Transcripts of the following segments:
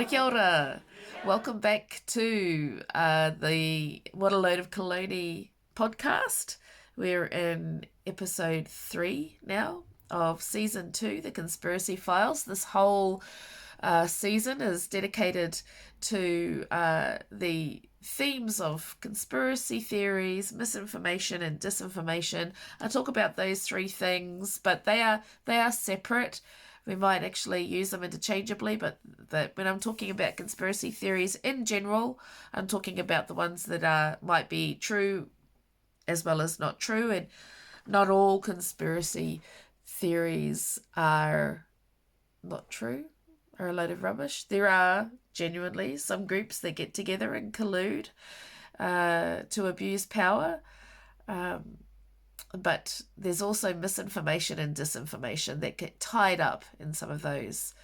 Kia ora. Welcome back to the What a Load of Kaloni podcast. We're in episode 3 now of season 2, The Conspiracy Files. This whole season is dedicated to the themes of conspiracy theories, misinformation, and disinformation. I talk about those three things, but they are separate. We might actually use them interchangeably, but when I'm talking about conspiracy theories in general, I'm talking about the ones that might be true as well as not true, and not all conspiracy theories are not true, are a load of rubbish. There are genuinely some groups that get together and collude to abuse power. But there's also misinformation and disinformation that get tied up in some of those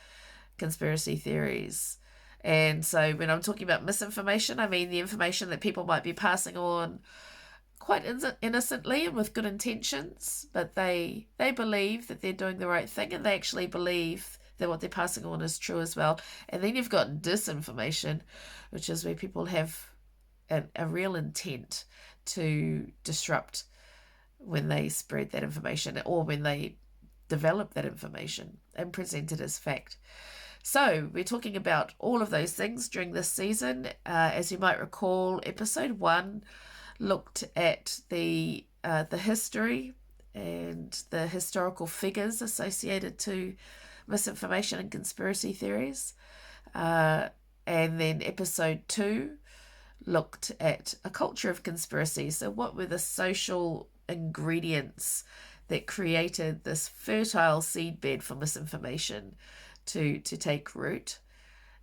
conspiracy theories. And so when I'm talking about misinformation, I mean the information that people might be passing on quite innocently and with good intentions, but they believe that they're doing the right thing, and they actually believe that what they're passing on is true as well. And then you've got disinformation, which is where people have a real intent to disrupt when they spread that information or when they develop that information and present it as fact. So we're talking about all of those things during this season. As you might recall, episode 1 looked at the history and the historical figures associated to misinformation and conspiracy theories. And then episode 2 looked at a culture of conspiracy. So what were the social ingredients that created this fertile seedbed for misinformation to take root?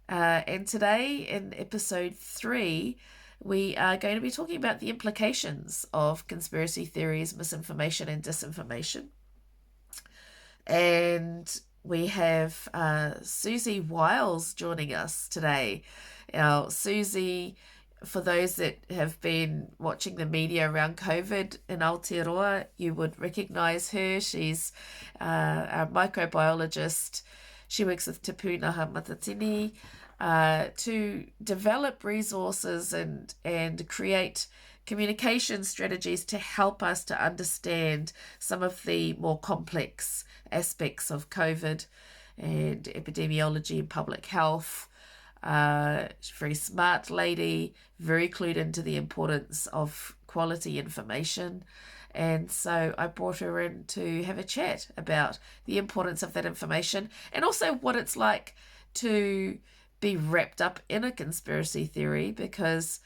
And today in episode 3, we are going to be talking about the implications of conspiracy theories, misinformation, and disinformation. And we have Siouxsie Wiles joining us today. Now, Siouxsie, for those that have been watching the media around COVID in Aotearoa, you would recognise her. She's a microbiologist. She works with Te Pūnaha Matatini to develop resources and create communication strategies to help us to understand some of the more complex aspects of COVID and epidemiology and public health. She's a very smart lady, very clued into the importance of quality information. And so I brought her in to have a chat about the importance of that information and also what it's like to be wrapped up in a conspiracy theory, because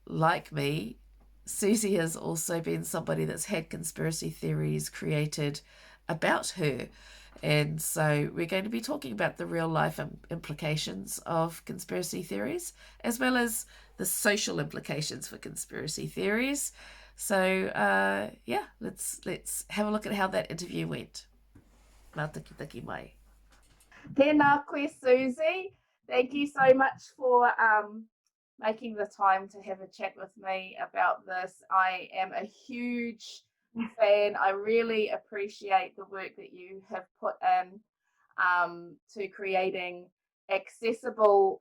like me, Siouxsie has also been somebody that's had conspiracy theories created about her. And so we're going to be talking about the real life implications of conspiracy theories, as well as the social implications for conspiracy theories. So yeah, let's have a look at how that interview went. Ngā taki mai. Tēnā koe, Siouxsie. Thank you so much for making the time to have a chat with me about this. I am a huge fan. I really appreciate the work that you have put in to creating accessible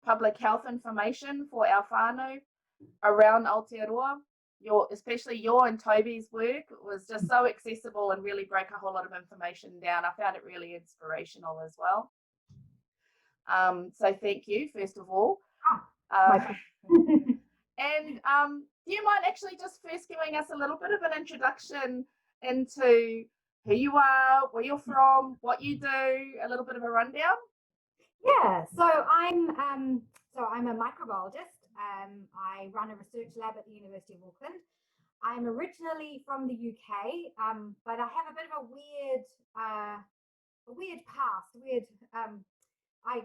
public health information for our whānau around Aotearoa. Especially your and Toby's work was just so accessible and really broke a whole lot of information down. I found it really inspirational as well. So thank you, first of all. And do you mind actually just first giving us a little bit of an introduction into who you are, where you're from, what you do, a little bit of a rundown? Yeah, so I'm a microbiologist. I run a research lab at the University of Auckland. I'm originally from the UK, but I have a bit of a weird past. So I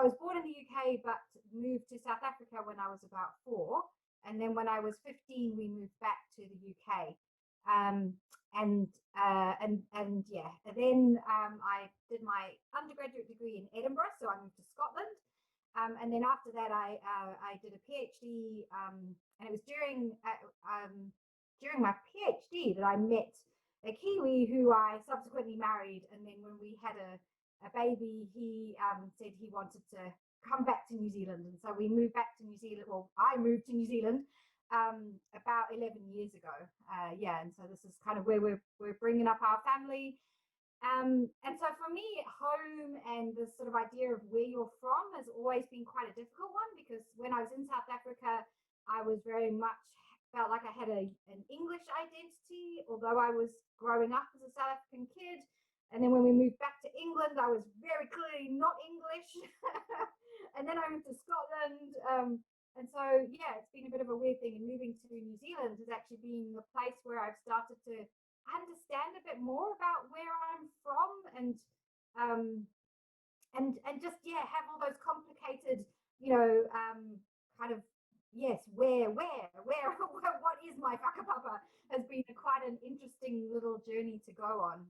was born in the UK, but moved to South Africa when I was about 4, and then when I was 15, we moved back to the UK. And then I did my undergraduate degree in Edinburgh, so I moved to Scotland. And then after that, I did a PhD, and it was during my PhD that I met a Kiwi who I subsequently married. And then when we had a a baby, he said he wanted to come back to New Zealand. And so we moved back to New Zealand. Well, I moved to New Zealand about 11 years ago. And so this is kind of where we're bringing up our family. And so for me, home and this sort of idea of where you're from has always been quite a difficult one, because when I was in South Africa, I was very much felt like I had an English identity, although I was growing up as a South African kid. And then when we moved back to England, I was very clearly not English. And then I moved to Scotland. And so, yeah, it's been a bit of a weird thing. And moving to New Zealand has actually been the place where I've started to understand a bit more about where I'm from, and just have all those complicated, kind of where what is my whakapapa has been quite an interesting little journey to go on.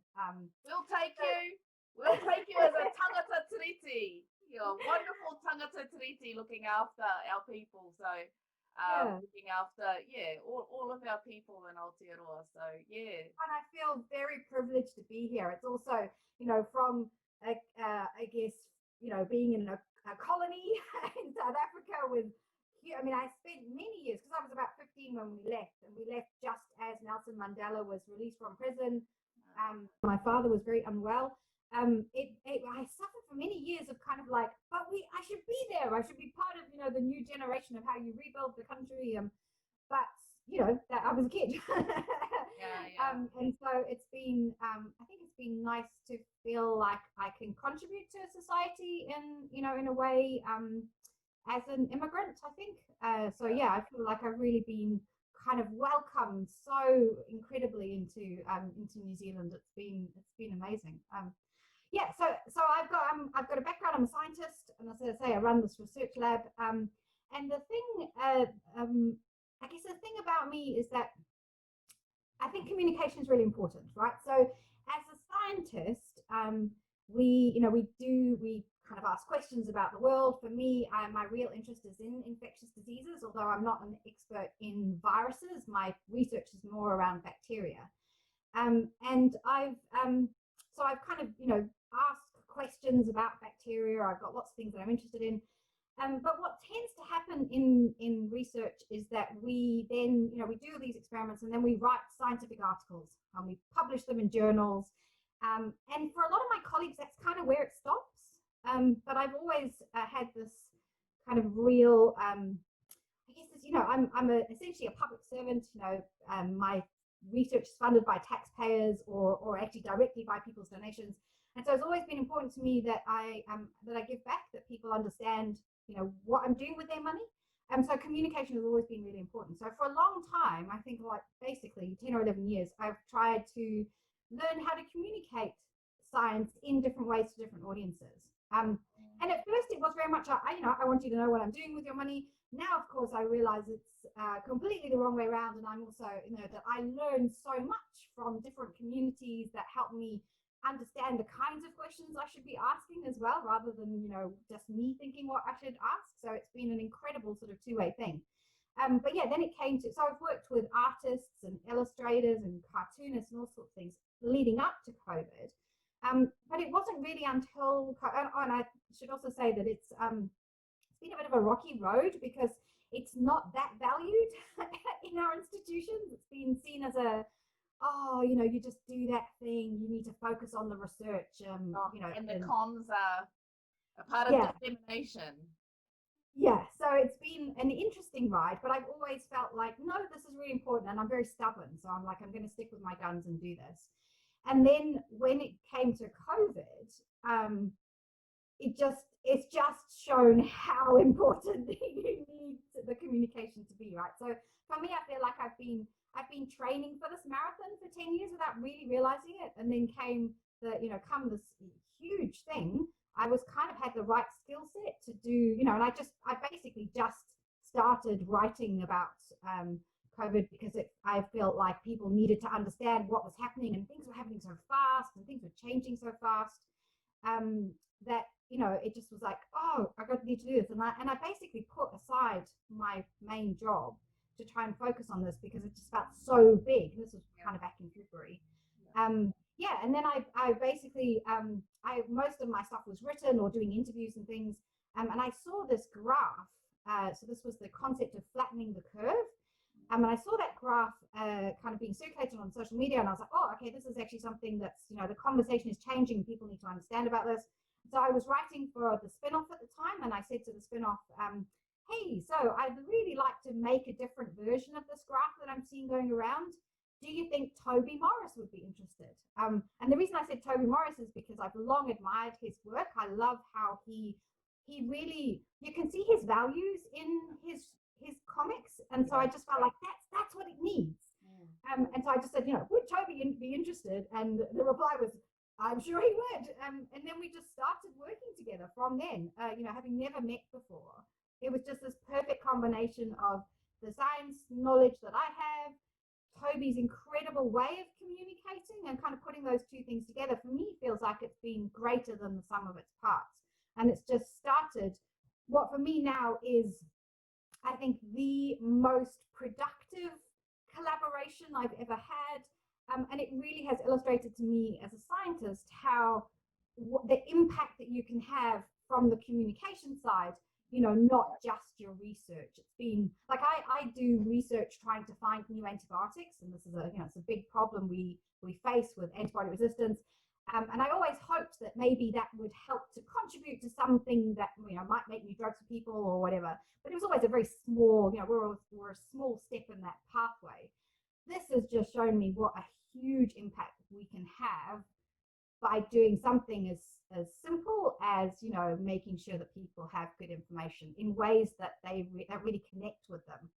We'll take you as a tangata tiriti. You're a wonderful tangata tiriti looking after our people. So looking after all of our people in Aotearoa. So and I feel very privileged to be here. It's also from I guess being in a colony in South Africa with I spent many years, because I was about 15 when we left, and we left just as Nelson Mandela was released from prison. My father was very unwell. I suffered for many years of kind of like, but I should be there. I should be part of, the new generation of how you rebuild the country. But that I was a kid. And so it's been, I think it's been nice to feel like I can contribute to society in a way, as an immigrant, I think. I feel like I've really been kind of welcomed so incredibly into New Zealand. It's been amazing. So I've got a background. I'm a scientist, and as I say, I run this research lab. And the thing, I guess the thing about me is that I think communication is really important, right? So as a scientist, we kind of ask questions about the world. For me, my real interest is in infectious diseases, although I'm not an expert in viruses. My research is more around bacteria. And I've kind of, asked questions about bacteria. I've got lots of things that I'm interested in. But what tends to happen in research is that we then, we do these experiments, and then we write scientific articles and we publish them in journals. And for a lot of my colleagues, that's kind of where it stops. But I've always had this kind of real, I guess, I'm essentially a public servant. My research is funded by taxpayers or actually directly by people's donations. And so it's always been important to me that I give back, that people understand, what I'm doing with their money. And so communication has always been really important. So for a long time, I think like basically 10 or 11 years, I've tried to learn how to communicate science in different ways to different audiences. And at first it was very much, I want you to know what I'm doing with your money. Now, of course, I realize it's completely the wrong way around. And I'm also, that I learn so much from different communities that help me understand the kinds of questions I should be asking as well, rather than, just me thinking what I should ask. So it's been an incredible sort of two-way thing. Then it came to, so I've worked with artists and illustrators and cartoonists and all sorts of things leading up to COVID. But it wasn't really until, and I should also say that it's been a bit of a rocky road, because it's not that valued in our institutions. It's been seen as you just do that thing. You need to focus on the research. And the cons are a part of dissemination. Yeah, so it's been an interesting ride, but I've always felt like, no, this is really important, and I'm very stubborn. So I'm like, I'm going to stick with my guns and do this. And then when it came to COVID, it's just shown how important you need the communication to be, right? So for me, I feel like I've been training for this marathon for 10 years without really realizing it. And then came come this huge thing. I was kind of had the right skill set to do, and I basically just started writing about COVID because I felt like people needed to understand what was happening, and things were happening so fast and things were changing so fast that it just was like, oh, I need to do this, and I basically put aside my main job to try and focus on this because it just felt so big. This was kind of back in February. yeah, and then I basically most of my stuff was written or doing interviews and things, and I saw this graph. So this was the concept of flattening the curve. And I saw that graph kind of being circulated on social media, and I was like, oh, okay, this is actually something that's, the conversation is changing. People need to understand about this. So I was writing for the spin-off at the time, and I said to the spin-off, hey, so I'd really like to make a different version of this graph that I'm seeing going around. Do you think Toby Morris would be interested? And the reason I said Toby Morris is because I've long admired his work. I love how he really, you can see his values in his comics, and so I just felt like that's what it needs. And so I just said, would Toby be interested? And the reply was, I'm sure he would. And then we just started working together from then. Having never met before, it was just this perfect combination of the science knowledge that I have, Toby's incredible way of communicating, and kind of putting those two things together. For me, feels like it's been greater than the sum of its parts. And it's just started what for me now is, I think, the most productive collaboration I've ever had. And it really has illustrated to me as a scientist how the impact that you can have from the communication side, not just your research. It's been like I do research trying to find new antibiotics, and this is it's a big problem we face with antibiotic resistance. And I always hoped that maybe that would help to contribute to something that might make new drugs for people or whatever. But it was always a very small, we're a small step in that pathway. This has just shown me what a huge impact we can have by doing something as simple as making sure that people have good information in ways that that really connect with them.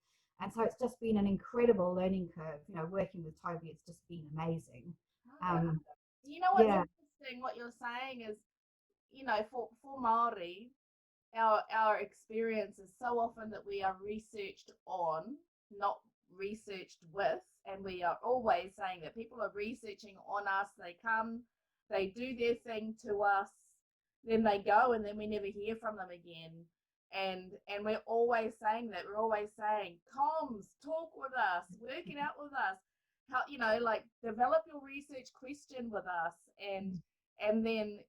And so it's just been an incredible learning curve. Working with Toby, it's just been amazing. What's interesting? What you're saying is, for Māori, our experience is so often that we are researched on, not researched with, and we are always saying that people are researching on us. They come, they do their thing to us, then they go, and then we never hear from them again. And we're always saying that. We're always saying, comms, talk with us, work it out with us. How, develop your research question with us, and then,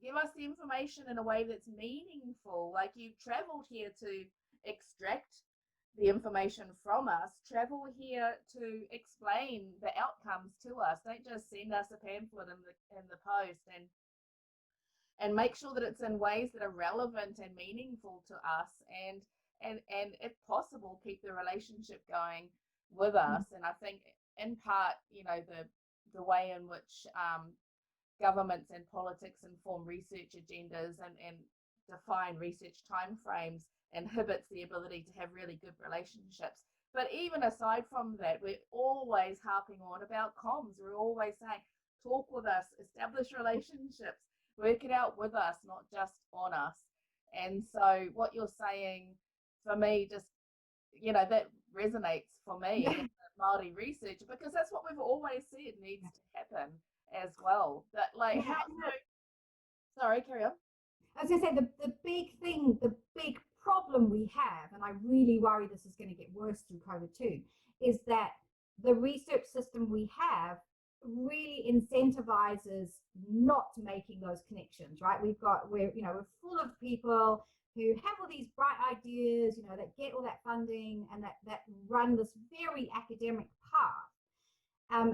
give us the information in a way that's meaningful. Like, you've traveled here to extract the information from us, travel here to explain the outcomes to us. Don't just send us a pamphlet in the post, and make sure that it's in ways that are relevant and meaningful to us, and if possible, keep the relationship going with us. And I think in part, the way in which governments and politics inform research agendas and define research timeframes inhibits the ability to have really good relationships. But even aside from that, we're always harping on about comms. We're always saying, talk with us, establish relationships, work it out with us, not just on us. And so what you're saying, for me, just, that resonates for me as a Māori researcher, because that's what we've always said needs to happen as well. That, like, sorry, carry on. I was going to say, the big thing, the big problem we have, and I really worry this is going to get worse through COVID too, is that the research system we have really incentivizes not making those connections, right? We're full of people who have all these bright ideas, that get all that funding and that run this very academic path.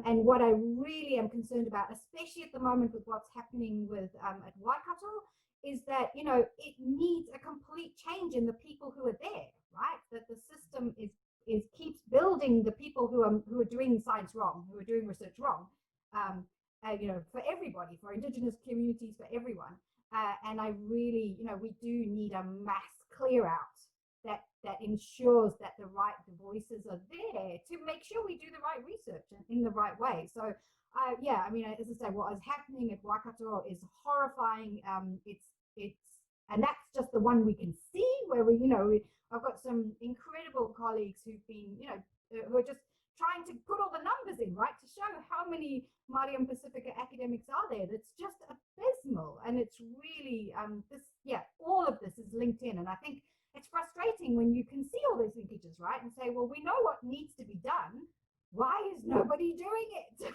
And what I really am concerned about, especially at the moment with what's happening with at Waikato, is that it needs a complete change in the people who are there, right? That the system is keeps building the people who are doing science wrong, who are doing research wrong, for everybody, for Indigenous communities, for everyone. And I really, we do need a mass clear out that ensures that the right voices are there to make sure we do the right research in the right way. So, as I say, what is happening at Waikato is horrifying. And that's just the one we can see, where I've got some incredible colleagues who've been, who are just trying to put all the numbers in, right, to show how many Māori and Pacifica academics are there. That's just abysmal. And it's really, all of this is linked in. And I think it's frustrating when you can see all those linkages, right, and say, well, we know what needs to be done. Why is nobody doing it?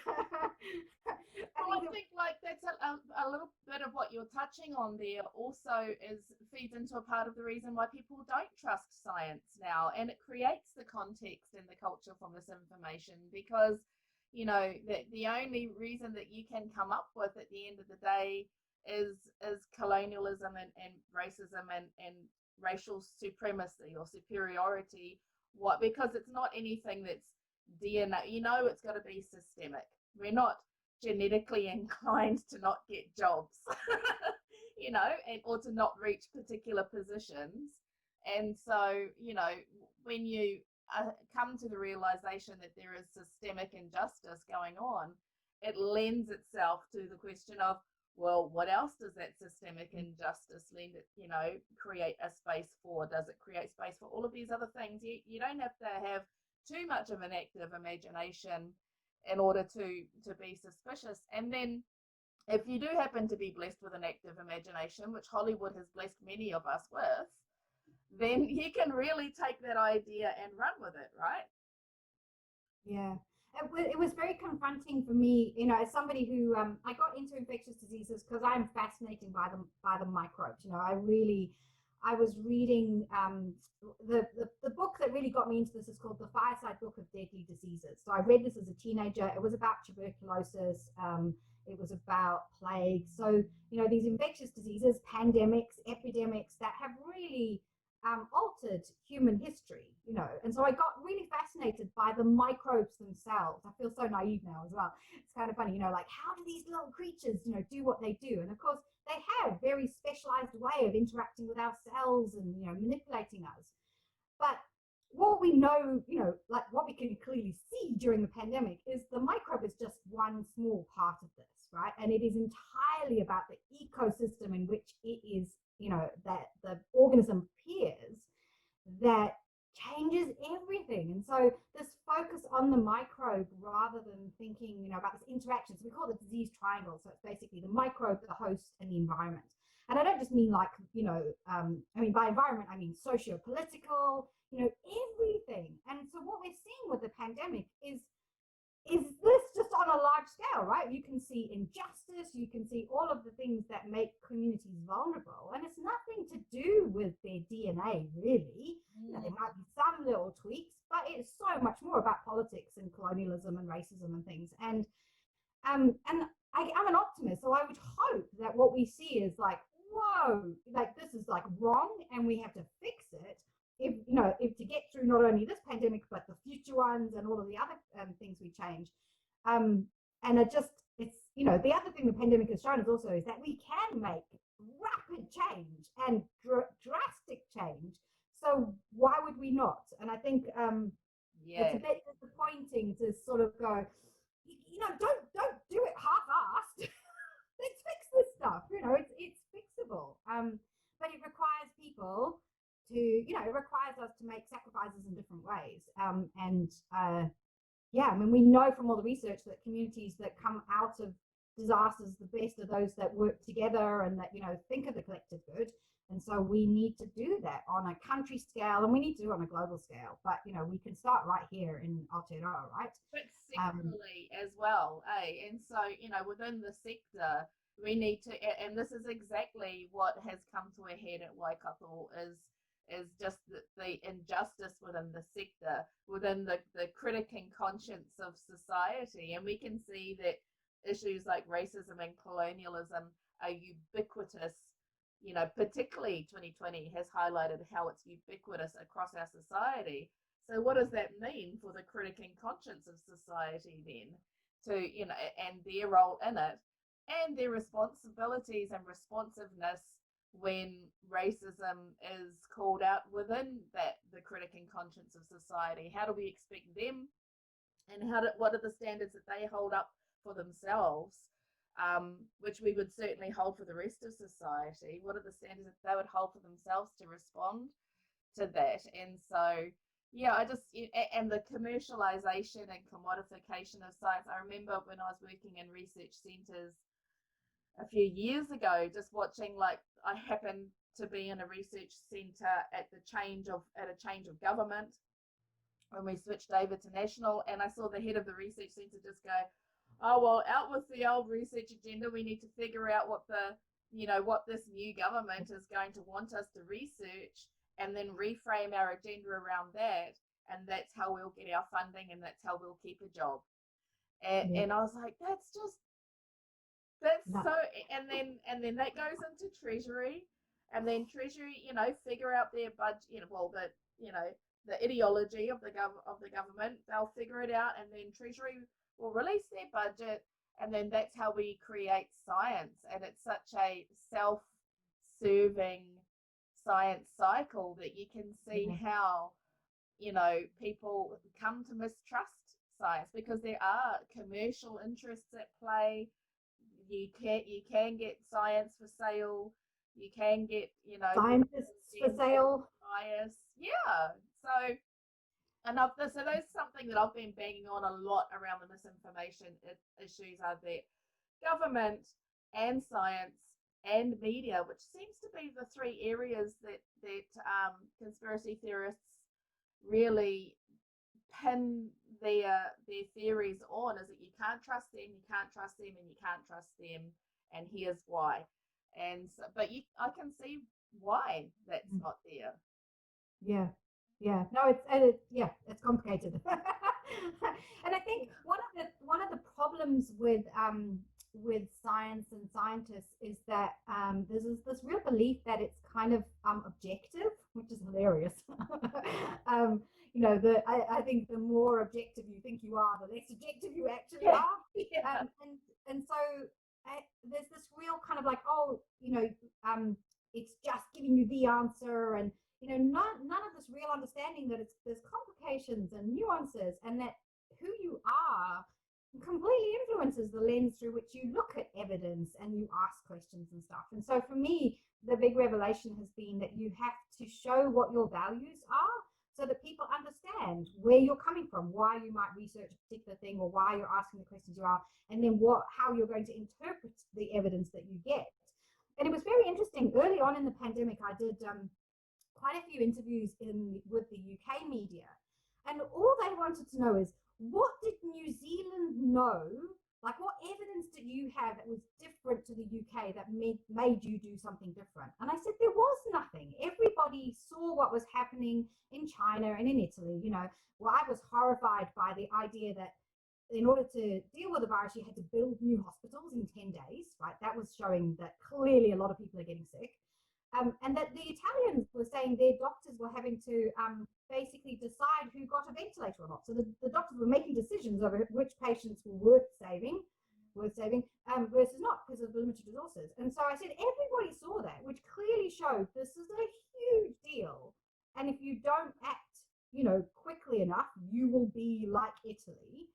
Well, I think like that's a little bit of what you're touching on there also feeds into a part of the reason why people don't trust science now, and it creates the context and the culture for misinformation because the only reason that you can come up with at the end of the day is colonialism and racism and racial supremacy or superiority. What? Because it's not anything that's DNA. It's got to be systemic. We're not genetically inclined to not get jobs, or to not reach particular positions. And so, when you come to the realization that there is systemic injustice going on, it lends itself to the question of, well, what else does that systemic injustice create a space for? Does it create space for all of these other things? You don't have to have too much of an active imagination in order to be suspicious. And then if you do happen to be blessed with an active imagination, which Hollywood has blessed many of us with, then you can really take that idea and run with it, right? Yeah. It was very confronting for me, as somebody who I got into infectious diseases because I'm fascinated by the microbes. I was reading the book that really got me into this is called The Fireside Book of Deadly Diseases. So I read this as a teenager. It was about tuberculosis. It was about plague. So these infectious diseases, pandemics, epidemics that have really altered human history, and so I got really fascinated by the microbes themselves. I feel so naive now as well. It's kind of funny, like how do these little creatures, do what they do? And of course, they have very specialized way of interacting with our cells and manipulating us. But what we know, like what we can clearly see during the pandemic is the microbe is just one small part of this, right? And it is entirely about the ecosystem in which it is, that the organism appears that changes everything. And so this focus on the microbe rather than thinking, about this interaction. So we call it the disease triangle. So it's basically the microbe, the host, and the environment. And I don't just mean like, by environment, I mean socio-political, everything. And so what we're seeing with the pandemic is this just on a large scale, right? You can see injustice, you can see all of the things that make communities vulnerable, and it's nothing to do with their DNA, really. There might be some little tweaks, but it's so much more about politics and colonialism and racism and things. And I'm an optimist, so I would hope that what we see is like, whoa, like this is like wrong, and we have to fix it. If to get through not only this pandemic but the future ones and all of the other things we change, and it's the other thing the pandemic has shown us also is that we can make rapid change and drastic change. So why would we not? And I think it's a bit disappointing to sort of go, don't do it half-assed. Let's fix this stuff. It's fixable. But it requires people to, it requires us to make sacrifices in different ways. We know from all the research that communities that come out of disasters, the best are those that work together and that, think of the collective good. And so we need to do that on a country scale, and we need to do it on a global scale. But, we can start right here in Aotearoa, right? But sectorally as well, eh? And so, within the sector, we need to, and this is exactly what has come to a head at Waikato is just the injustice within the sector, within the critic and conscience of society. And we can see that issues like racism and colonialism are ubiquitous, particularly 2020 has highlighted how it's ubiquitous across our society. So what does that mean for the critic and conscience of society then to, and their role in it and their responsibilities and responsiveness when racism is called out within the critic and conscience of society? How do we expect them, and what are the standards that they hold up for themselves, which we would certainly hold for the rest of society? What are the standards that they would hold for themselves to respond to that? And so, and the commercialization and commodification of science. I remember when I was working in research centres a few years ago, just watching, like, I happened to be in a research centre at a change of government when we switched over to national, and I saw the head of the research centre just go, oh well, out with the old research agenda. We need to figure out what what this new government is going to want us to research, and then reframe our agenda around that. And that's how we'll get our funding, and that's how we'll keep a job. And I was like, that's No. so. And then that goes into Treasury, and then Treasury, figure out their budget. The ideology of the government. They'll figure it out, and then Treasury will release their budget, and then that's how we create science. And it's such a self-serving science cycle that you can see how people come to mistrust science because there are commercial interests at play. You can get science for sale. You can get scientists for sale. bias. Yeah. So so that's something that I've been banging on a lot around the misinformation issues are that government and science and media, which seems to be the three areas that conspiracy theorists really pin their theories on, is that you can't trust them, you can't trust them, and you can't trust them, and here's why. And so, but I can see why that's not there. Yeah, no, it's complicated. And I think one of the problems with science and scientists is that there's this real belief that it's kind of objective, which is hilarious. I think the more objective you think you are, the less objective you actually are. Yeah. And so there's this real kind of like, it's just giving you the answer, and none of this real understanding that there's complications and nuances, and that who you are completely influences the lens through which you look at evidence and you ask questions and stuff. And so for me, the big revelation has been that you have to show what your values are so that people understand where you're coming from, why you might research a particular thing, or why you're asking the questions you are, and then how you're going to interpret the evidence that you get. And it was very interesting. Early on in the pandemic, I did quite a few interviews with the UK media, and all they wanted to know is, what did New Zealand know? Like, what evidence did you have that was different to the UK that made you do something different? And I said, there was nothing. Everybody saw what was happening in China and in Italy. Well, I was horrified by the idea that in order to deal with the virus, you had to build new hospitals in 10 days, right? That was showing that clearly a lot of people are getting sick. And that the Italians were saying their doctors were having to basically decide who got a ventilator or not. So the doctors were making decisions over which patients were worth saving versus not, because of limited resources. And so I said, everybody saw that, which clearly showed this is a huge deal. And if you don't act, quickly enough, you will be like Italy.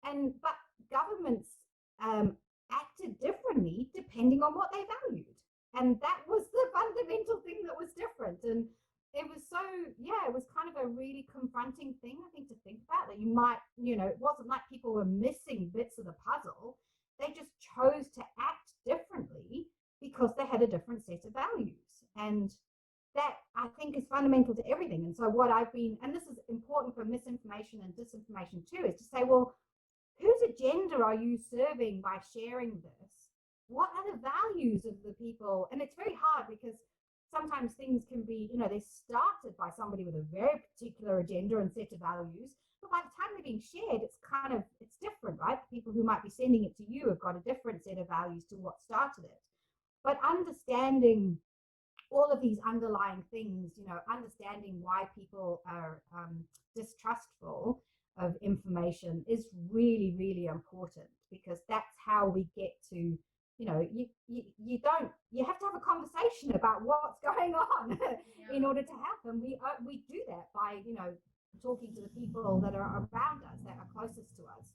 But governments acted differently depending on what they valued. And that was the fundamental thing that was different. And it was it was kind of a really confronting thing, I think, to think about, that you might, it wasn't like people were missing bits of the puzzle. They just chose to act differently because they had a different set of values. And that, I think, is fundamental to everything. And so and this is important for misinformation and disinformation too, is to say, well, whose agenda are you serving by sharing this? What are the values of the people? And it's very hard because sometimes things can be, they started by somebody with a very particular agenda and set of values, but by the time they're being shared, it's different, right? The people who might be sending it to you have got a different set of values to what started it. But understanding all of these underlying things, understanding why people are distrustful of information is really, really important, because that's how we get to, you have to have a conversation about what's going on in order to help them. We do that by, talking to the people that are around us, that are closest to us.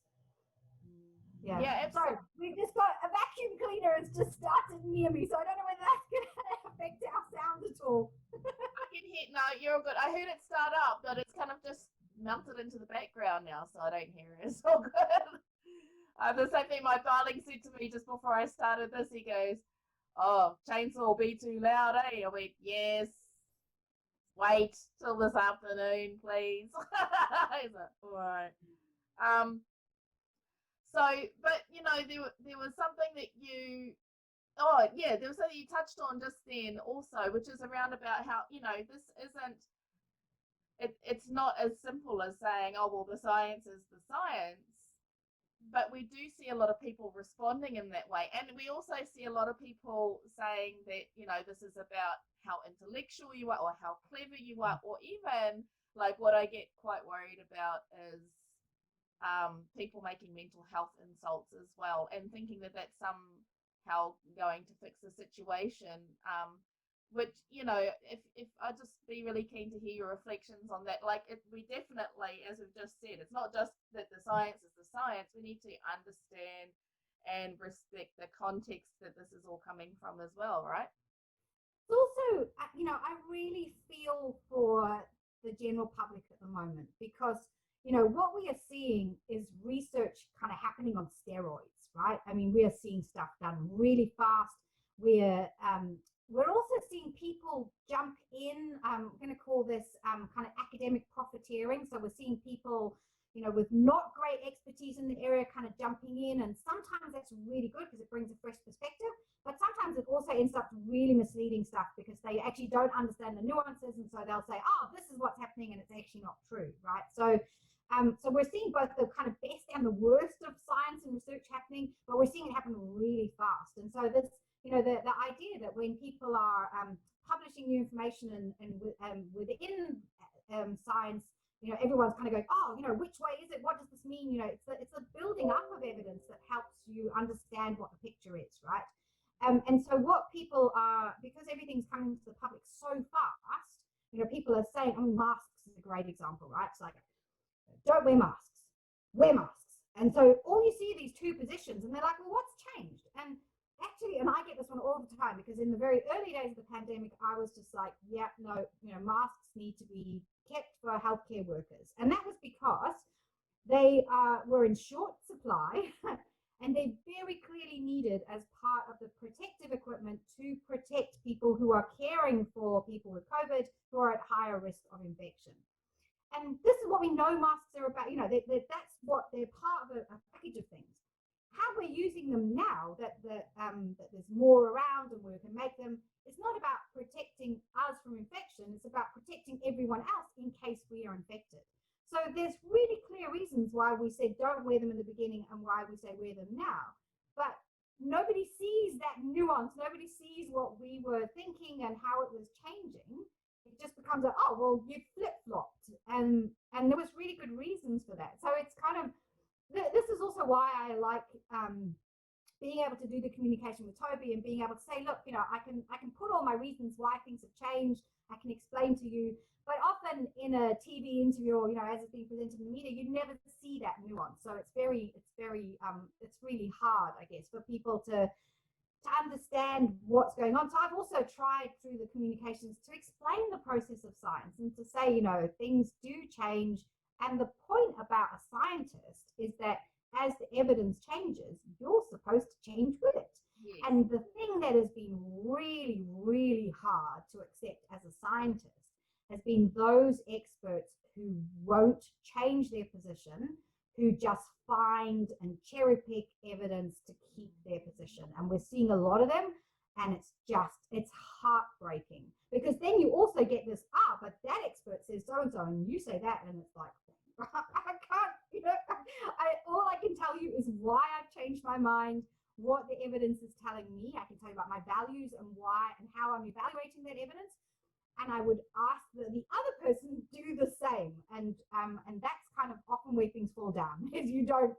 Yeah. Sorry, we've just got a vacuum cleaner has just started near me, so I don't know whether that's going to affect our sound at all. I can hear. No, you're good. I heard it start up, but it's kind of just melted into the background now, so I don't hear it. It's all good. The same thing my darling said to me just before I started this. He goes, "Oh, chainsaw will be too loud, eh?" I went, "Yes. Wait till this afternoon, please." He's like, all right. So, but there was something that there was something you touched on just then also, which is around about how this isn't. It's not as simple as saying, oh well, the science is the science, but we do see a lot of people responding in that way, and we also see a lot of people saying that this is about how intellectual you are or how clever you are, or even like what I get quite worried about is people making mental health insults as well, and thinking that that's somehow going to fix the situation. Which if I just be really keen to hear your reflections on that. Like, we definitely, as we've just said, it's not just that the science is the science. We need to understand and respect the context that this is all coming from as well, right? It's also, I really feel for the general public at the moment because, what we are seeing is research kind of happening on steroids, right? I mean, we are seeing stuff done really fast. We're also seeing people jump in. I'm going to call this kind of academic profiteering. So we're seeing people, with not great expertise in the area kind of jumping in. And sometimes that's really good because it brings a fresh perspective. But sometimes it also ends up really misleading stuff because they actually don't understand the nuances. And so they'll say, oh, this is what's happening. And it's actually not true, right? So we're seeing both the kind of best and the worst of science and research happening, but we're seeing it happen really fast. And so this, the idea that when people are publishing new information and within science, everyone's kind of going, oh, which way is it? What does this mean? It's a building up of evidence that helps you understand what the picture is, right? And so what people are, because everything's coming to the public so fast, people are saying, I mean, masks is a great example, right? It's like, don't wear masks, wear masks. And so all you see are these two positions, and they're like, well, what's changed? And actually, and I get this one all the time because in the very early days of the pandemic, I was just like, yeah, no, masks need to be kept for healthcare workers. And that was because they were in short supply and they very clearly needed as part of the protective equipment to protect people who are caring for people with COVID who are at higher risk of infection. And this is what we know masks are about. That's what they're part of a package of things. How we're using them now, that there's more around and we can make them, it's not about protecting us from infection. It's about protecting everyone else in case we are infected. So there's really clear reasons why we said don't wear them in the beginning and why we say wear them now. But nobody sees that nuance. Nobody sees what we were thinking and how it was changing. It just becomes oh, well, you flip-flopped. And there was really good reasons for that. So it's kind of, this is also why I like being able to do the communication with Toby and being able to say, look, I can put all my reasons why things have changed. I can explain to you. But often in a TV interview or, as it's being presented in the media, you never see that nuance. So it's really hard, I guess, for people to understand what's going on. So I've also tried through the communications to explain the process of science and to say, things do change. And the point about a scientist is that as the evidence changes, you're supposed to change with it. Yes. And the thing that has been really, really hard to accept as a scientist has been those experts who won't change their position, who just find and cherry pick evidence to keep their position. And we're seeing a lot of them, and it's heartbreaking because then you also get this, but that expert says so-and-so and you say that, and it's like, I can't, all I can tell you is why I've changed my mind, what the evidence is telling me. I can tell you about my values and why and how I'm evaluating that evidence. And I would ask the other person do the same. And that's kind of often where things fall down is you don't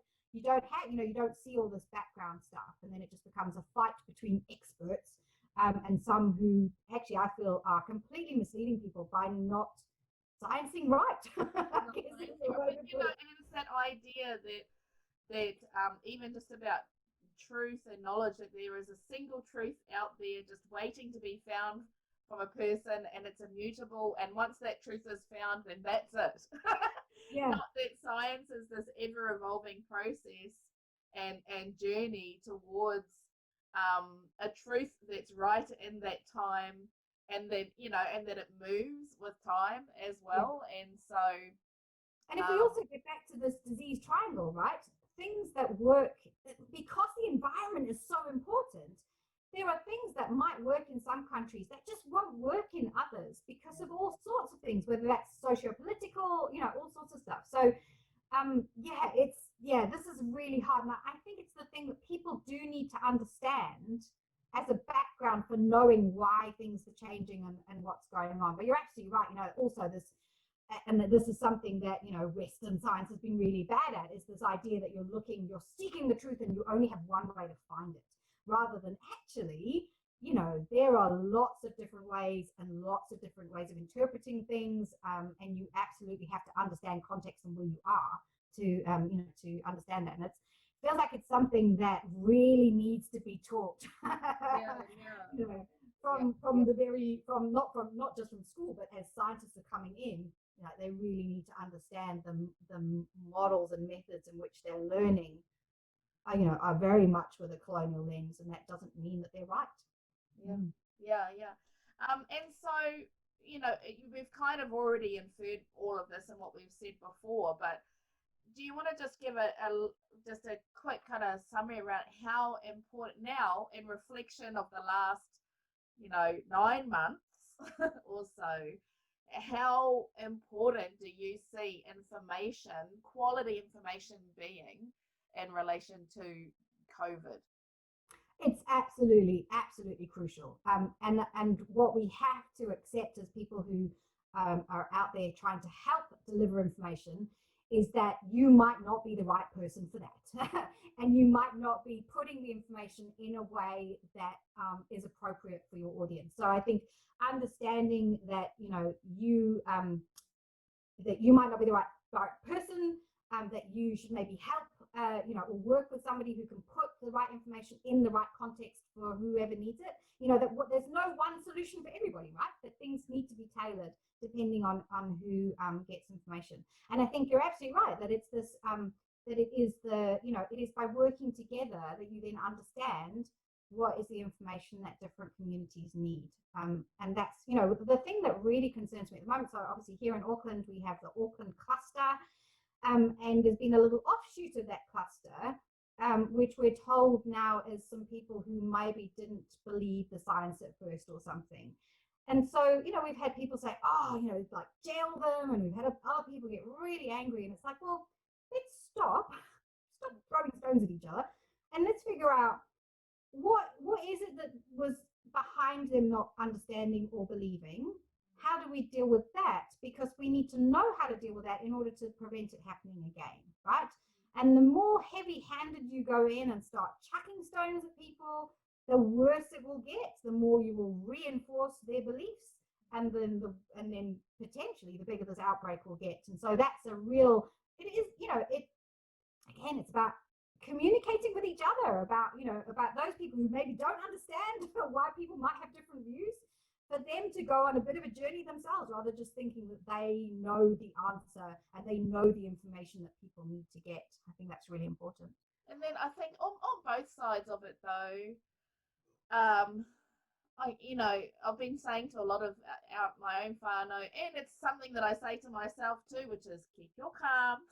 see all this background stuff, and then it just becomes a fight between experts and some who actually I feel are completely misleading people by not sciencing right. And it's that idea that even just about truth and knowledge, that there is a single truth out there just waiting to be found from a person, and it's immutable, and once that truth is found, then that's it. Yeah. Not that science is this ever-evolving process and journey towards a truth that's right in that time, and that and that it moves with time as well. And so and if we also get back to this disease triangle, right? things that work because the environment is so important. There are things that might work in some countries that just won't work in others because of all sorts of things, whether that's socio-political, all sorts of stuff. So this is really hard. And I think it's the thing that people do need to understand as a background for knowing why things are changing and what's going on. But you're absolutely right. Also this, and this is something that, Western science has been really bad at, is this idea that you're seeking the truth and you only have one way to find it, rather than actually, there are lots of different ways and lots of different ways of interpreting things. And you absolutely have to understand context and where you are to understand that. And it feels like it's something that really needs to be taught. Not just from school, but as scientists are coming in, they really need to understand the models and methods in which they're learning are very much with a colonial lens, and that doesn't mean that they're right. And so, we've kind of already inferred all of this in what we've said before, but do you want to just give just a quick kind of summary around how important now, in reflection of the last 9 months or so, how important do you see quality information being in relation to COVID? It's absolutely crucial. And what we have to accept as people who are out there trying to help deliver information is that you might not be the right person for that. And you might not be putting the information in a way that is appropriate for your audience. So I think understanding that, that you might not be the right person, that you should maybe help, or work with somebody who can put the right information in the right context for whoever needs it. There's no one solution for everybody, right? That things need to be tailored depending on who gets information. And I think you're absolutely right that it's this, that it is it is by working together that you then understand what is the information that different communities need. And that's, the thing that really concerns me at the moment. So obviously here in Auckland, we have the Auckland cluster, and there's been a little offshoot of that cluster, which we're told now is some people who maybe didn't believe the science at first or something. And so, we've had people say, like jail them, and we've had other people get really angry. And it's like, well, let's stop throwing stones at each other, and let's figure out what is it that was behind them not understanding or believing. How do we deal with that? Because we need to know how to deal with that in order to prevent it happening again, right? And the more heavy-handed you go in and start chucking stones at people, the worse it will get. The more you will reinforce their beliefs, and then potentially the bigger this outbreak will get. And so that's it's about communicating with each other about those people who maybe don't understand why people might have different views, for them to go on a bit of a journey themselves, rather just thinking that they know the answer and they know the information that people need to get. I think that's really important. And then I think on both sides of it, though, I've been saying to a lot of my own whānau, and it's something that I say to myself too, which is keep your calm.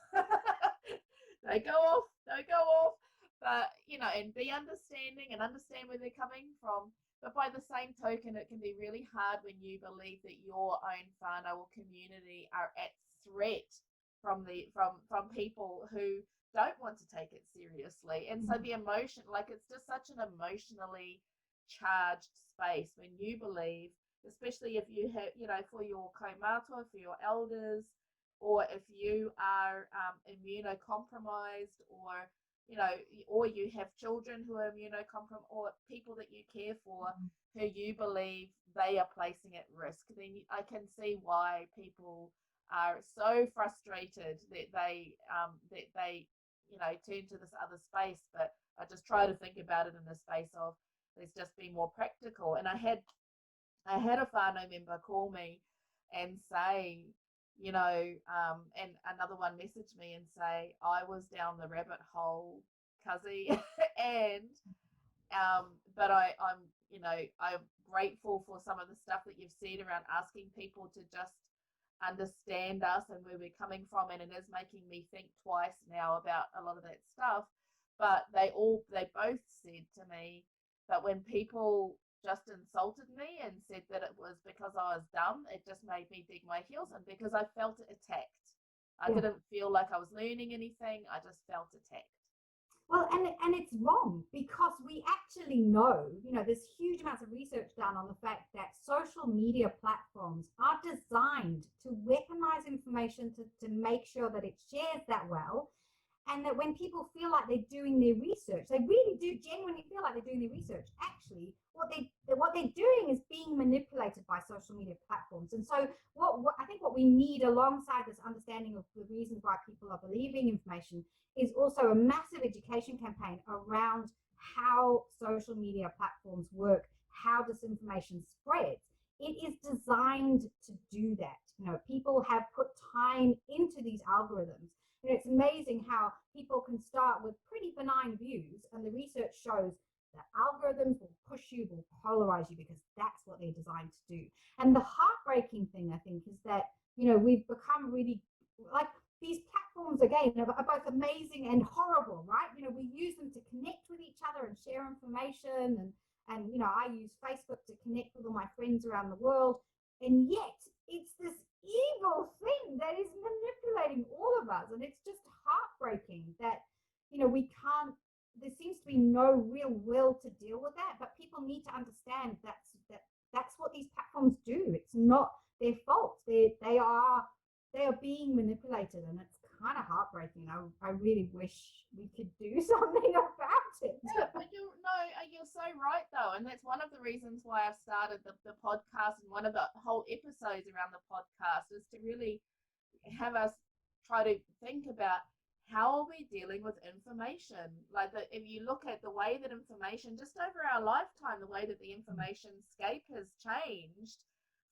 Don't go off. But, and be understanding and understand where they're coming from. But by the same token, it can be really hard when you believe that your own whānau or community are at threat from people who don't want to take it seriously. And so the emotion, it's just such an emotionally charged space when you believe, especially if you have, for your kaumātua, for your elders, or if you are immunocompromised, or you have children who are immunocompromised, or people that you care for who you believe they are placing at risk, then I can see why people are so frustrated that they turn to this other space. But I just try to think about it in the space of, let's just be more practical. And I had a whānau member call me and say, and another one messaged me and say, I was down the rabbit hole, Cuzzy, and but I'm grateful for some of the stuff that you've said around asking people to just understand us and where we're coming from, and it is making me think twice now about a lot of that stuff. But they both said to me, but when people just insulted me and said that it was because I was dumb, it just made me dig my heels in, because I felt attacked. I didn't feel like I was learning anything. I just felt attacked. Well, and it's wrong, because we actually know, there's huge amounts of research done on the fact that social media platforms are designed to weaponize information to make sure that it shares that well. And that when people feel like they're doing their research, they really do genuinely feel like they're doing their research. Actually, what they're doing is being manipulated by social media platforms. And so, what I think what we need alongside this understanding of the reasons why people are believing information is also a massive education campaign around how social media platforms work, how disinformation spreads. It is designed to do that. People have put time into these algorithms. It's amazing how people can start with pretty benign views, and the research shows that algorithms will push you, will polarize you, because that's what they're designed to do. And the heartbreaking thing, I think, is that, we've become really, like, these platforms, again, are both amazing and horrible, right? We use them to connect with each other and share information. And I use Facebook to connect with all my friends around the world. And yet, it's this evil thing that is manipulating all of us. And it's just heartbreaking that, we can't, there seems to be no real will to deal with that. But people need to understand that's what these platforms do. It's not their fault. They are being manipulated, and it's kind of heartbreaking. I really wish we could do something about it. Yeah, but you're so right though, and that's one of the reasons why I've started the podcast, and one of the whole episodes around the podcast is to really have us try to think about how are we dealing with information. Like, if you look at the way that information, just over our lifetime, the way that the information scape has changed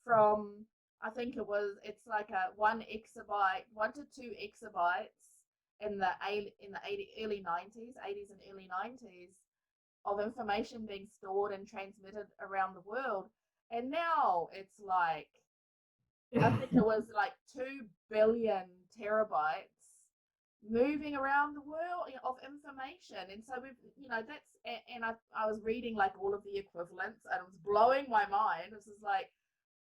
from, I think it's like a 1 to 2 exabytes in the early 90s, 80s and early 90s, of information being stored and transmitted around the world. And now it's like, I think it was like 2 billion terabytes moving around the world of information. And so I was reading like all of the equivalents, and it was blowing my mind. This is like,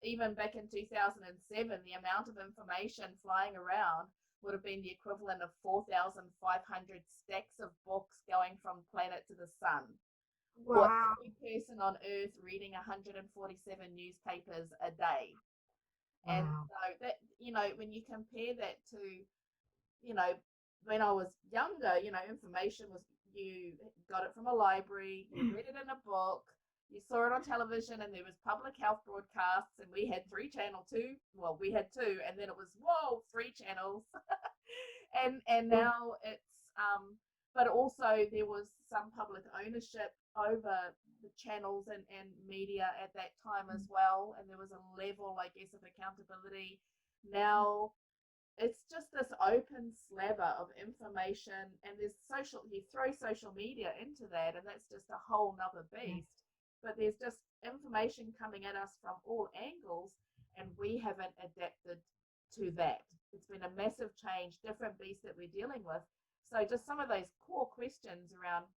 even back in 2007, the amount of information flying around would have been the equivalent of 4,500 stacks of books going from planet to the sun. Wow. Or every person on Earth reading 147 newspapers a day. Wow. And so that, when you compare that to, when I was younger, information was, you got it from a library, you read it in a book, you saw it on television, and there was public health broadcasts, and we had 3 channel 2. Well, we had 2, and then it was 3 channels, and now it's but also there was some public ownership over the channels and media at that time as well, and there was a level, I guess, of accountability. Now it's just this open slather of information, and you throw social media into that, and that's just a whole nother beast. But there's just information coming at us from all angles, and we haven't adapted to that. It's been a massive change, different beast that we're dealing with. So just some of those core questions around,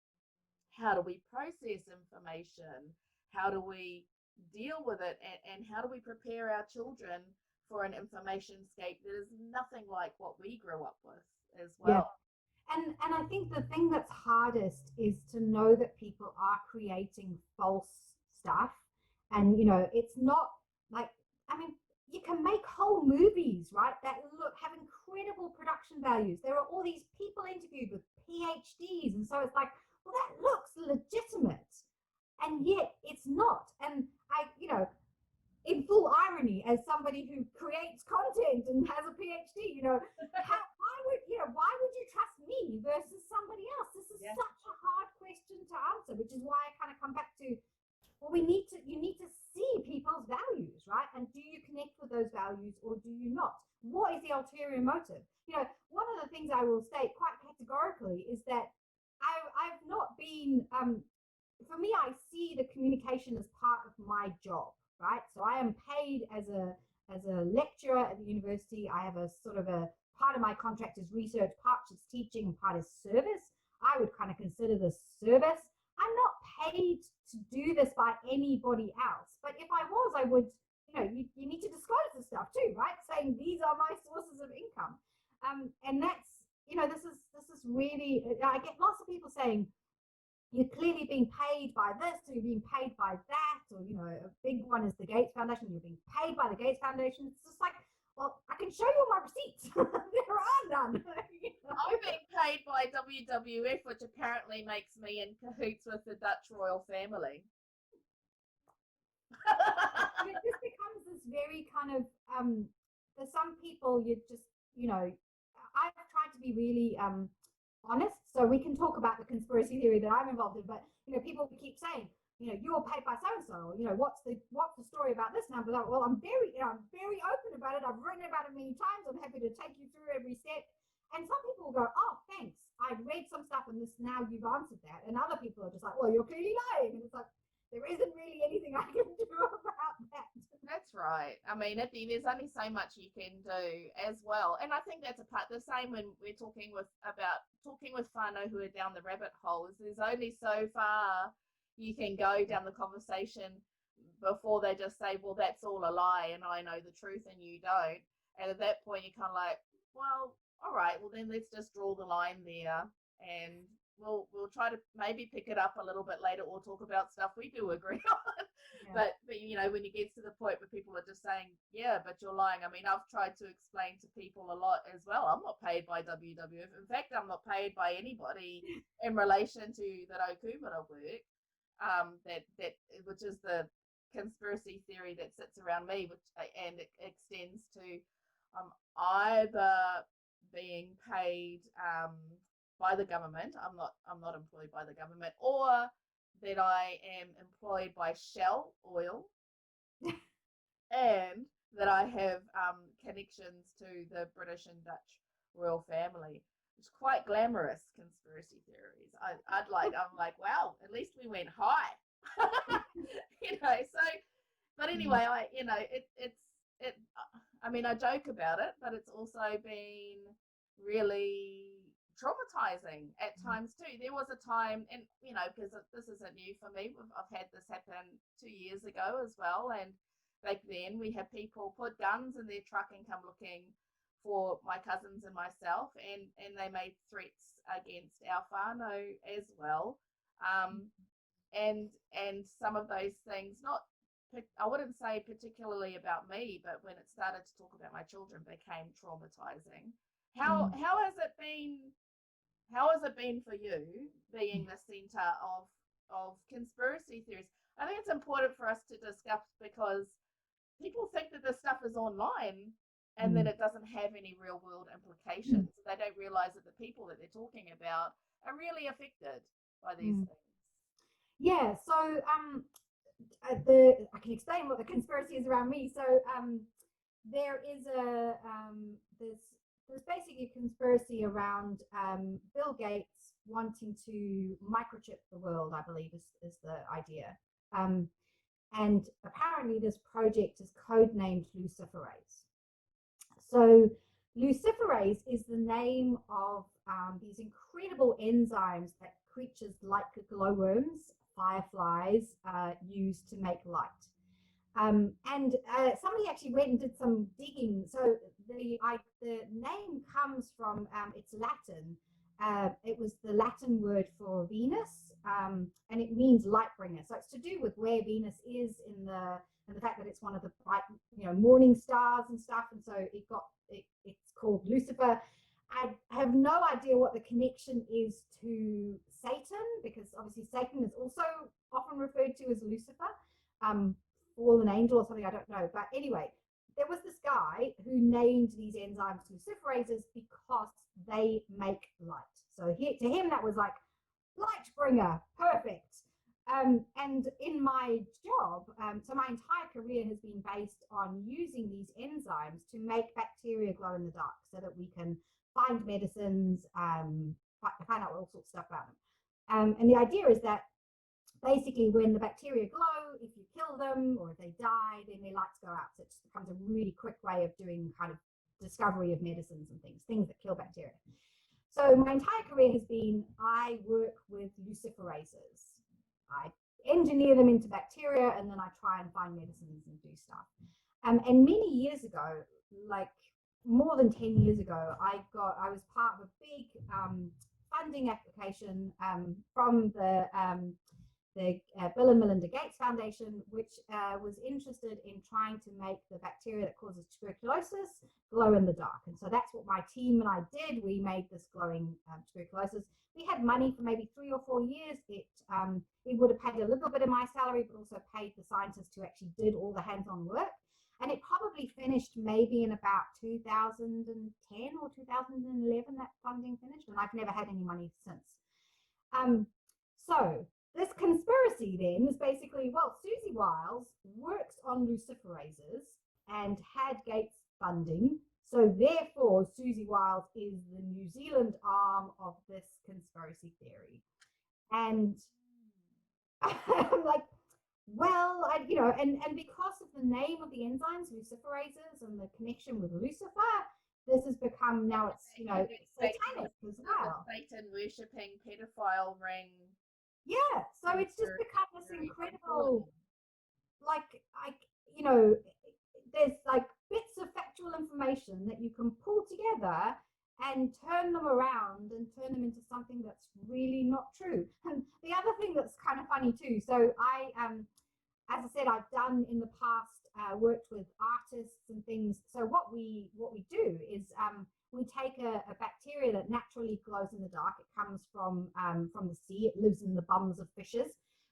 how do we process information? How do we deal with it? And how do we prepare our children for an information scape that is nothing like what we grew up with as well? Yeah. And I think the thing that's hardest is to know that people are creating false stuff. And, it's not like, you can make whole movies, right, that have incredible production values. There are all these people interviewed with PhDs. And so it's like, well, that looks legitimate. And yet it's not. And in full irony, as somebody who creates content and has a PhD, why would you trust me versus somebody else? This is such a hard question to answer, which is why I kind of come back to, well, you need to see people's values, right? And do you connect with those values or do you not? What is the ulterior motive? One of the things I will state quite categorically is that I've not been, for me, I see the communication as part of my job, right? So I am paid as a as a lecturer at the university, I have a sort of a part of my contract is research, part is teaching, and part is service. I would kind of consider this service. I'm not paid to do this by anybody else, but if I was, I would, you need to disclose this stuff too, right? Saying these are my sources of income. And that's, this is really, I get lots of people saying, you're clearly being paid by this, or you're being paid by that, or, a big one is the Gates Foundation, you're being paid by the Gates Foundation. It's just like, well, I can show you all my receipts. There are none. I'm being paid by WWF, which apparently makes me in cahoots with the Dutch royal family. It just becomes this very kind of, for some people, you just, I've tried to be really honest, so we can talk about the conspiracy theory that I'm involved in, but, people keep saying, you're paid by so-and-so, what's the story about this number? Well, I'm very open about it. I've written about it many times. I'm happy to take you through every step. And some people will go, oh, thanks. I've read some stuff and now you've answered that. And other people are just like, well, you're clearly lying. And it's like, there isn't really anything I can do about that. That's right. I mean, at the end, there's only so much you can do as well. And I think that's a part, the same when we're talking with whānau who are down the rabbit holes. There's only so far you can go down the conversation before they just say, well, that's all a lie and I know the truth and you don't. And at that point, you're kind of like, well, all right, well, then let's just draw the line there and we'll try to maybe pick it up a little bit later or talk about stuff we do agree on. Yeah. But when it gets to the point where people are just saying, yeah, but you're lying. I mean, I've tried to explain to people a lot as well. I'm not paid by WWF. In fact, I'm not paid by anybody in relation to that Okubara work. Which is the conspiracy theory that sits around me, and it extends to either being paid by the government. I'm not employed by the government, or that I am employed by Shell Oil, and that I have connections to the British and Dutch royal family. It's quite glamorous conspiracy theories. I'm like, wow, at least we went high. So, but anyway, I mean, I joke about it, but it's also been really traumatizing at times too. There was a time, and because this isn't new for me, I've had this happen 2 years ago as well, and back then we had people put guns in their truck and come looking for my cousins and myself, and they made threats against our whānau as well. And some of those things, I wouldn't say particularly about me, but when it started to talk about my children, became traumatizing. How has it been? How has it been for you being the center of conspiracy theories? I think it's important for us to discuss, because people think that this stuff is online and then it doesn't have any real world implications. They don't realize that the people that they're talking about are really affected by these things. Yeah, so I can explain what the conspiracy is around me. So there is there's basically a conspiracy around Bill Gates wanting to microchip the world, I believe is the idea. And apparently this project is codenamed luciferase. So luciferase is the name of these incredible enzymes that creatures like glowworms, fireflies, use to make light. And somebody actually went and did some digging. So the name comes from, it's Latin. It was the Latin word for Venus, and it means light bringer. So it's to do with where Venus is in the fact that it's one of the bright, morning stars and stuff. And so it's called Lucifer. I have no idea what the connection is to Satan, because obviously Satan is also often referred to as Lucifer, fallen angel or something, I don't know. But anyway, there was this guy who named these enzymes luciferases because they make light. So to him, that was like light bringer, perfect. And in my job, so my entire career has been based on using these enzymes to make bacteria glow in the dark so that we can find medicines, find out all sorts of stuff about them. And the idea is that basically when the bacteria glow, if you kill them or if they die, then their lights go out. So it just becomes a really quick way of doing kind of discovery of medicines and things that kill bacteria. So my entire career has been, I work with luciferases. I engineer them into bacteria, and then I try and find medicines and do stuff. And many years ago, like more than 10 years ago, I was part of a big funding application from the Bill and Melinda Gates Foundation, which was interested in trying to make the bacteria that causes tuberculosis glow in the dark. And so that's what my team and I did. We made this glowing tuberculosis. We had money for maybe 3 or 4 years. It would have paid a little bit of my salary, but also paid the scientists who actually did all the hands-on work. And it probably finished maybe in about 2010 or 2011, that funding finished, and I've never had any money since. So this conspiracy then is basically, well, Siouxsie Wiles works on luciferases and had Gates funding. So therefore, Siouxsie Wiles is the New Zealand arm of this conspiracy theory. And I'm like, well, and because of the name of the enzymes, luciferases, and the connection with Lucifer, this has become now it's, satanic as well. Satan worshipping pedophile ring. Yeah, so it's just become this incredible, there's like bits of factual information that you can pull together and turn them around and turn them into something that's really not true. And the other thing that's kind of funny too, so I, as I said, I've done in the past, worked with artists and things. So what we do is we take a bacteria that naturally glows in the dark. It comes from the sea. It lives in the bums of fishes.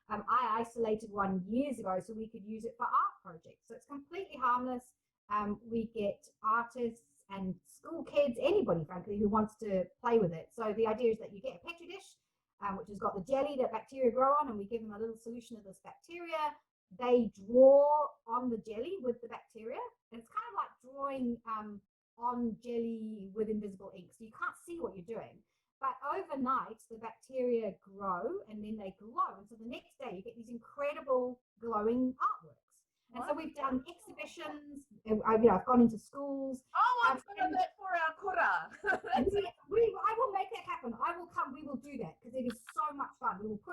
I isolated one years ago so we could use it for art projects. So it's completely harmless. We get artists and school kids, anybody, frankly, who wants to play with it. So the idea is that you get a Petri dish, which has got the jelly that bacteria grow on, and we give them a little solution of this bacteria. They draw on the jelly with the bacteria. And it's kind of like drawing on jelly with invisible ink. So you can't see what you're doing. But overnight, the bacteria grow and then they glow. And so the next day, you get these incredible glowing artworks. And so we've done exhibitions. I've gone into schools. Oh, I'm doing that for our kura. I will make that happen. I will come. We will do that because it is so much fun. We will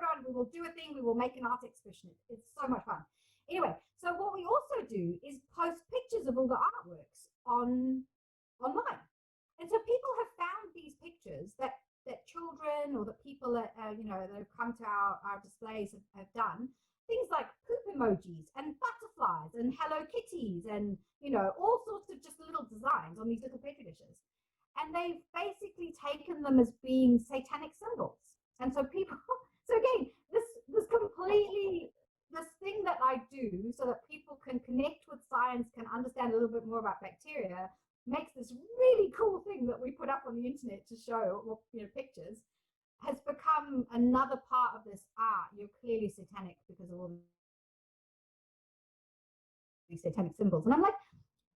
do a thing. We will make an art exhibition. It's so much fun. Anyway, so what we also do is post pictures of all the artworks online. And so people have found these pictures that children or the people that that have come to our displays have done. Things like poop emojis and butterflies and Hello Kitties and, all sorts of just little designs on these little Petri dishes. And they've basically taken them as being satanic symbols. And so again, this thing that I do so that people can connect with science, can understand a little bit more about bacteria, makes this really cool thing that we put up on the internet to show, pictures, has become another part of this art. You're clearly satanic because of all these satanic symbols. And I'm like,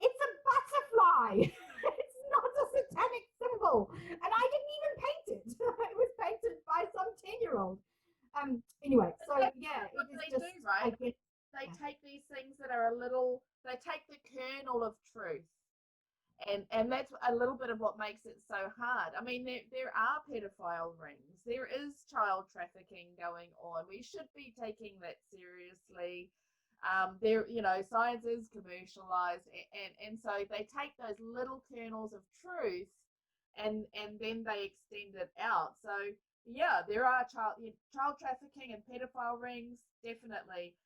it's a butterfly. It's not a satanic symbol. And I didn't even paint it. It was painted by some 10-year-old. Anyway, so yeah, what it is they just, do, right? They take these things that are they take the kernel of truth. And that's a little bit of what makes it so hard. I mean, there are pedophile rings. There is child trafficking going on. We should be taking that seriously. Science is commercialized, and so they take those little kernels of truth, and then they extend it out. So yeah, there are child trafficking and pedophile rings, definitely.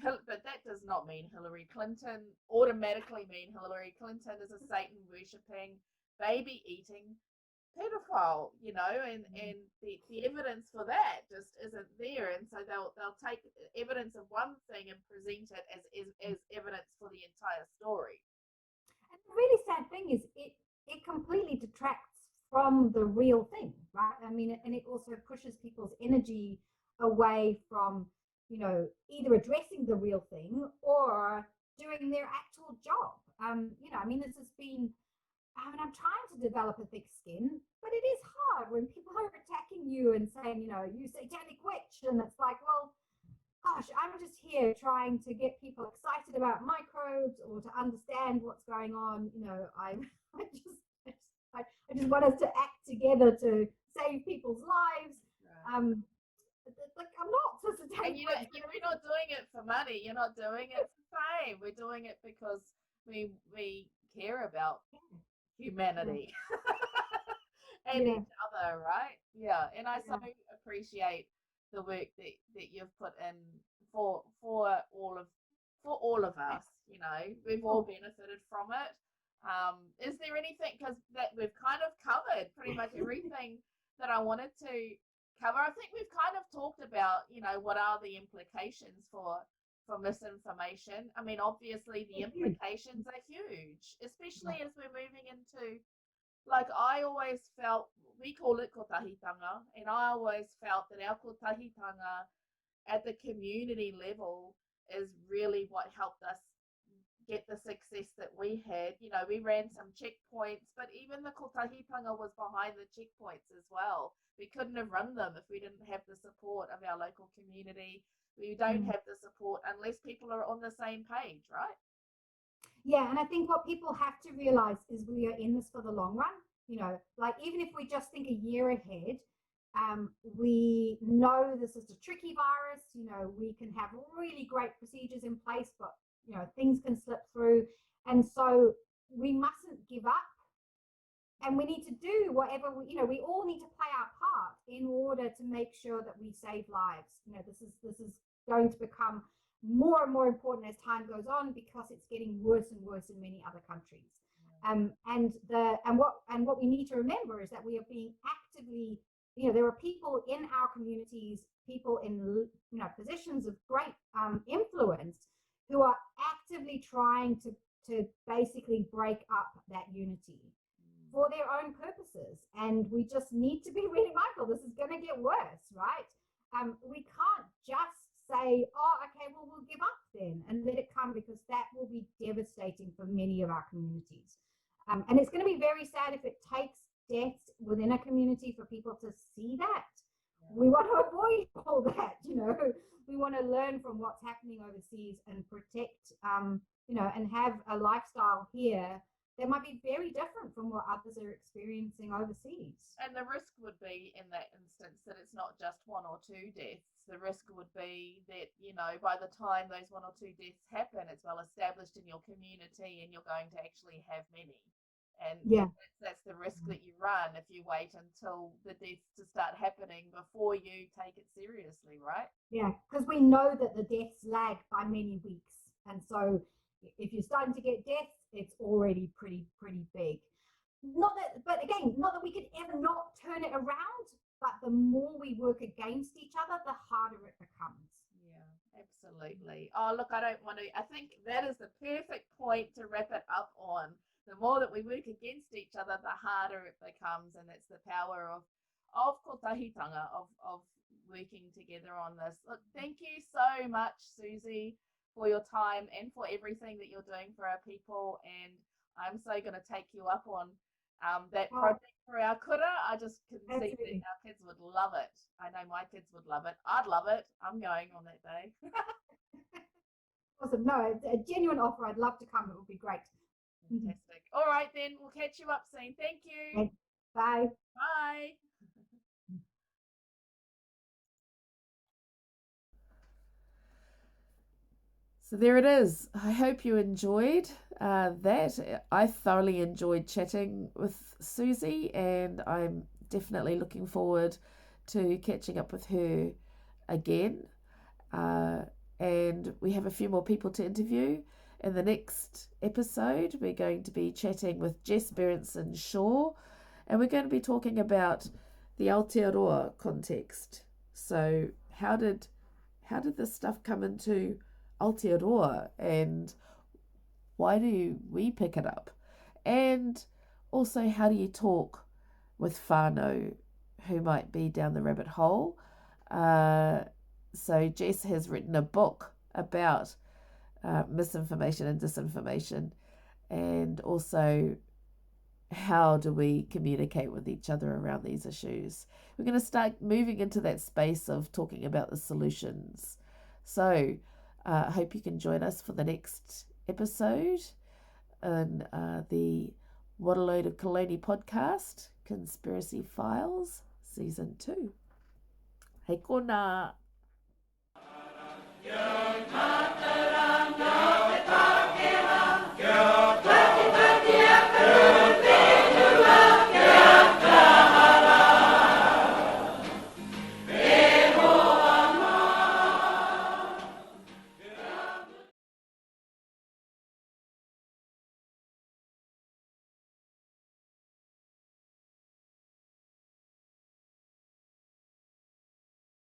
But that does not mean Hillary Clinton automatically mean Hillary Clinton is a Satan worshipping, baby eating pedophile, and the evidence for that just isn't there. And so they'll take evidence of one thing and present it as evidence for the entire story. And the really sad thing is it completely detracts from the real thing, right? I mean, and it also pushes people's energy away from either addressing the real thing or doing their actual job. This has been, I'm trying to develop a thick skin, but it is hard when people are attacking you and saying, you satanic witch. And it's like, well, gosh, I'm just here trying to get people excited about microbes or to understand what's going on. I just, I just want us to act together to save people's lives. Right. Like I'm not supposed to And take we're not doing it for money. You're not doing it for fame. We're doing it because we care about humanity and yeah, each other, right? Yeah. And I so yeah, appreciate the work that you've put in for all of us. You know, we've all benefited from it. Is there anything, because that we've kind of covered pretty much everything that I wanted to cover? I think we've kind of talked about, what are the implications for misinformation. I mean, obviously the implications are huge, especially as we're moving into, like, I always felt, we call it kotahitanga, and I always felt that our kotahitanga at the community level is really what helped us get the success that we had. We ran some checkpoints, but even the kotahitanga was behind the checkpoints as well. We couldn't have run them if we didn't have the support of our local community. We don't have the support unless people are on the same page, right? yeah. And I think what people have to realize is we are in this for the long run. Like even if we just think a year ahead, we know this is a tricky virus. We can have really great procedures in place, but things can slip through, and so we mustn't give up. And we need to do whatever we all need to play our part in order to make sure that we save lives. This is going to become more and more important as time goes on because it's getting worse and worse in many other countries. And what we need to remember is that we are being actively, there are people in our communities, people in positions of great influence who are actively trying to basically break up that unity for their own purposes. And we just need to be really mindful. This is going to get worse, right? We can't just say, oh, okay, well, we'll give up then and let it come, because that will be devastating for many of our communities. And it's going to be very sad if it takes deaths within a community for people to see that. We want to avoid all that, we want to learn from what's happening overseas and protect, and have a lifestyle here that might be very different from what others are experiencing overseas. And the risk would be in that instance that it's not just one or two deaths. The risk would be that, by the time those one or two deaths happen, it's well established in your community and you're going to actually have many. And that's the risk that you run if you wait until the deaths to start happening before you take it seriously, right? Yeah, because we know that the deaths lag by many weeks. And so if you're starting to get deaths, it's already pretty big. Not that we could ever not turn it around, but the more we work against each other, the harder it becomes. Yeah, absolutely. Oh, look, I think that is the perfect point to wrap it up on. The more that we work against each other, the harder it becomes, and that's the power of kotahitanga, of working together on this. Look, thank you so much, Siouxsie, for your time and for everything that you're doing for our people. And I'm so going to take you up on that project for our kura. I just can see that our kids would love it. I know my kids would love it. I'd love it. I'm going on that day. Awesome. No, a genuine offer. I'd love to come. It would be great. Fantastic. All right, then. We'll catch you up soon. Thank you. Okay. Bye. Bye. So there it is. I hope you enjoyed that. I thoroughly enjoyed chatting with Siouxsie, and I'm definitely looking forward to catching up with her again. And we have a few more people to interview. In the next episode, we're going to be chatting with Jess Berenson Shaw, and we're going to be talking about the Aotearoa context. So how did this stuff come into Aotearoa, and why do we pick it up? And also, how do you talk with whānau who might be down the rabbit hole? So Jess has written a book about misinformation and disinformation, and also how do we communicate with each other around these issues. We're going to start moving into that space of talking about the solutions. So I hope you can join us for the next episode on the What a Load of Kaloni podcast, Conspiracy Files, Season 2. Hei kona!